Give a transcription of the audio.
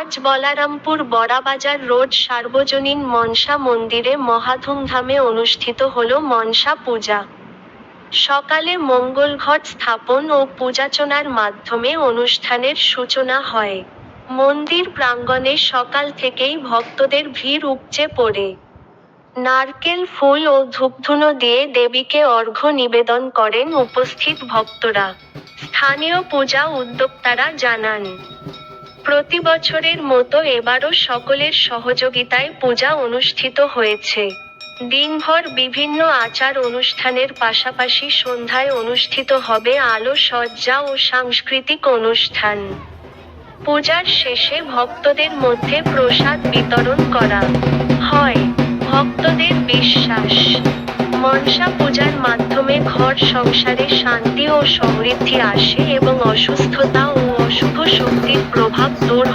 আজ বলারামপুর বড়াবাজার রোড সার্বজনীন মনসা মন্দিরে মহাধুমধামে অনুষ্ঠিত হল মনসা পূজা। সকালে মঙ্গলঘট স্থাপন ও পূজার্চনার মাধ্যমে অনুষ্ঠানের সূচনা হয়। মন্দির প্রাঙ্গণে সকাল থেকেই ভক্তদের ভিড় উপচে পড়ে। নারকেল ফুল ও ধূপধুনো দিয়ে দেবীকে অর্ঘ্য নিবেদন করেন উপস্থিত ভক্তরা। স্থানীয় পূজা উদ্যোক্তারা জানান, প্রতি বছরের মতো এবারও সকলের সহযোগিতায় পূজা অনুষ্ঠিত হয়েছে। দিনভর বিভিন্ন আচার অনুষ্ঠানের পাশাপাশি সন্ধ্যায় অনুষ্ঠিত হবে আলো সজ্জা ও সাংস্কৃতিক অনুষ্ঠান। পূজার শেষে ভক্তদের মধ্যে প্রসাদ বিতরণ করা হয়। ভক্তদের বিশ্বাস, মনসা পূজার মাধ্যমে ঘর সংসারে শান্তি ও সমৃদ্ধি আসে এবং অসুস্থতা ও অশুভ শক্তির প্রভাব দূর